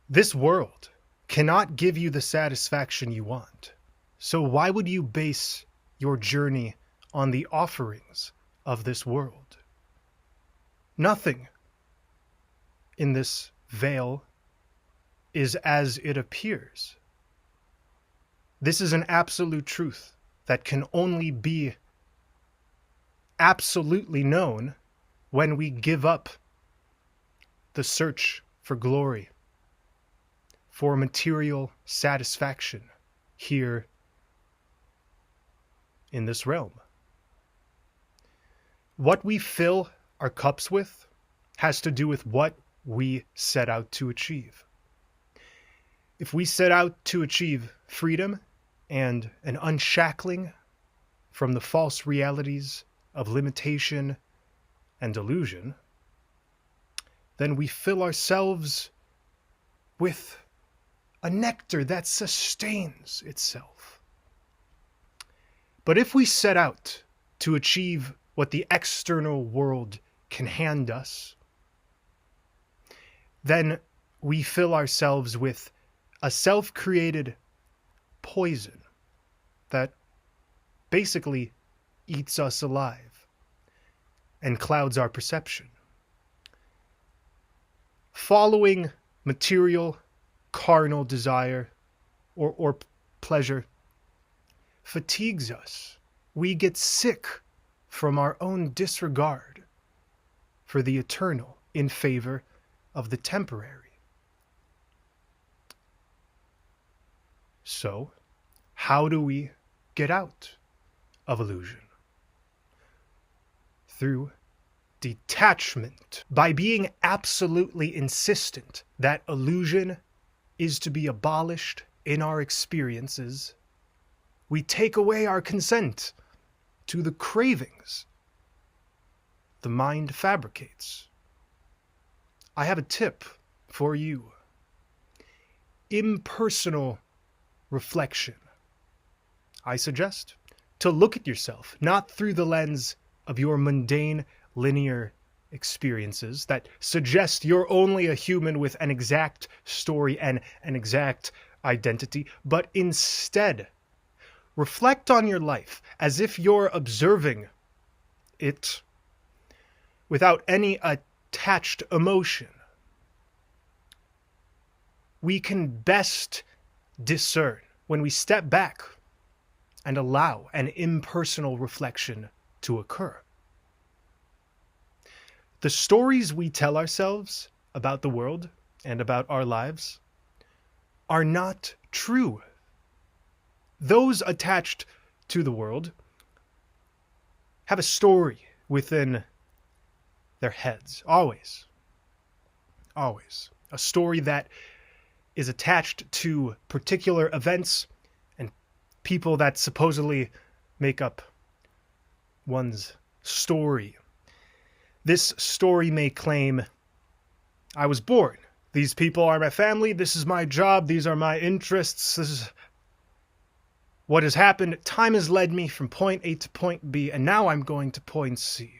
This world cannot give you the satisfaction you want. So why would you base your journey on the offerings of this world? Nothing in this veil is as it appears. This is an absolute truth that can only be absolutely known when we give up the search for glory, for material satisfaction here in this realm. What we fill our cups with has to do with what we set out to achieve. If we set out to achieve freedom and an unshackling from the false realities of limitation and delusion, then we fill ourselves with a nectar that sustains itself. But if we set out to achieve what the external world can hand us, then we fill ourselves with a self-created poison that basically eats us alive and clouds our perception. Following material, carnal desire or pleasure fatigues us. We get sick from our own disregard for the eternal in favor of the temporary. So, how do we get out of illusion? Through detachment. By being absolutely insistent that illusion is to be abolished in our experiences, we take away our consent to the cravings the mind fabricates. I have a tip for you. Impersonal reflection. I suggest to look at yourself not through the lens of your mundane, linear experiences that suggest you're only a human with an exact story and an exact identity, but instead reflect on your life as if you're observing it without any attached emotion. We can best discern when we step back and allow an impersonal reflection to occur. The stories we tell ourselves about the world and about our lives are not true. Those attached to the world have a story within their heads, always. Always. A story that is attached to particular events and people that supposedly make up one's story. This story may claim, I was born. These people are my family. This is my job. These are my interests. This is what has happened. Time has led me from point A to point B, and now I'm going to point C.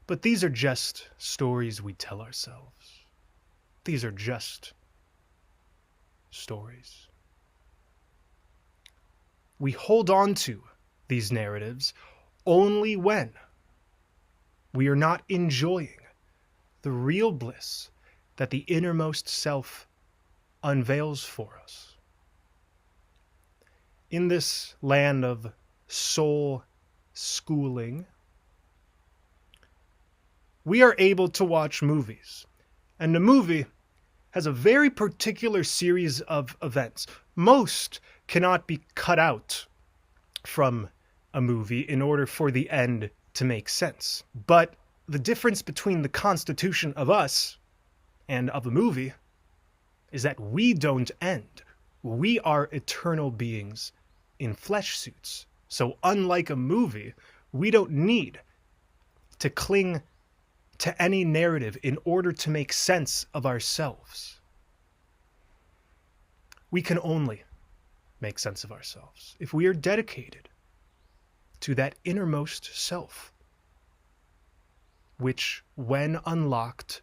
But these are just stories we tell ourselves. These are just stories. We hold on to these narratives only when we are not enjoying the real bliss that the innermost self unveils for us. In this land of soul schooling, we are able to watch movies. And a movie has a very particular series of events. Most cannot be cut out from a movie in order for the end to make sense. But the difference between the constitution of us and of a movie is that we don't end. We are eternal beings in flesh suits. So unlike a movie, we don't need to cling to any narrative in order to make sense of ourselves. We can only make sense of ourselves if we are dedicated to that innermost self, which, when unlocked,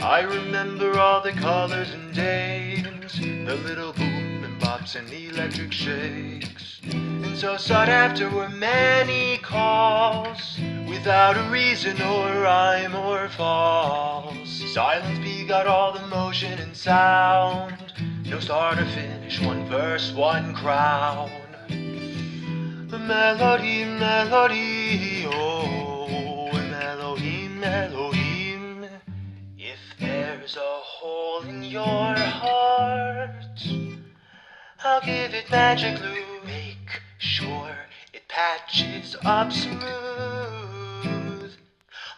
I remember all the colors and days, the little boom and bops and electric shakes. And so sought after were many calls, without a reason or rhyme or false. Silence begot all the motion and sound, no start or finish, one verse, one crown. A melody, melody, oh, a melody, melody. If there's a hole in your heart, I'll give it magic glue. Make sure it patches up smooth.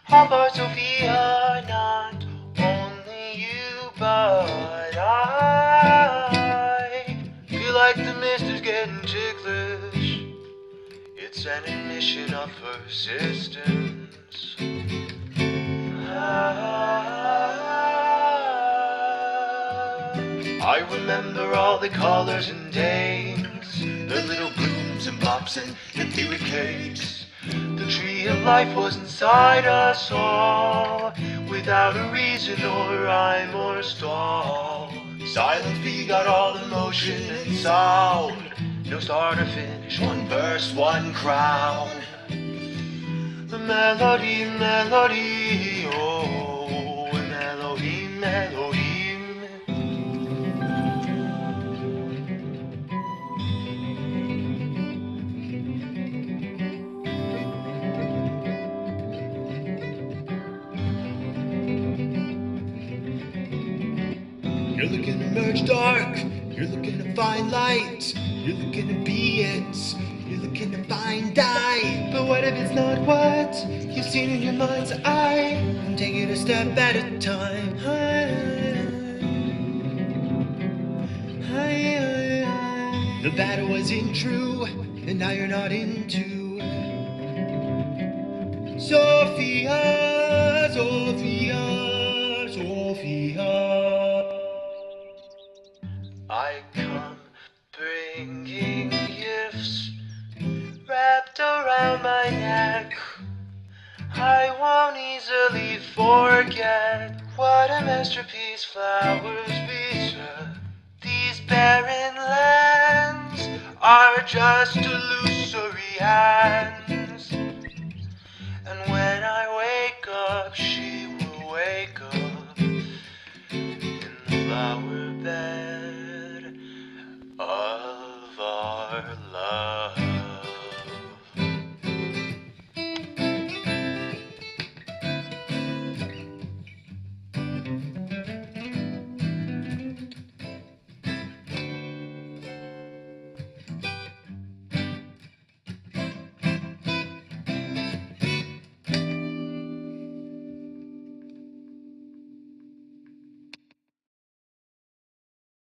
All for Sophia, not only you, but I feel like the mist is getting ticklish. It's an admission of persistence. I remember all the colors and days, the little blooms and pops and etheric cakes. The tree of life was inside us all, without a reason or rhyme or stall. Silence begot all the motion and sound, no start or finish, one verse, one crown. A melody, melody, oh, a melody, melody. You're looking to merge dark, you're looking to find light, you're looking to be it, you're looking to find I. But what if it's not what you've seen in your mind's eye? And take it a step at a time. The battle wasn't true, and now you're not into Sophia, Sophia, Sophia. I come bringing gifts wrapped around my neck. I won't easily forget what a masterpiece flowers beset. These barren lands are just illusory hands, and when I wake up, she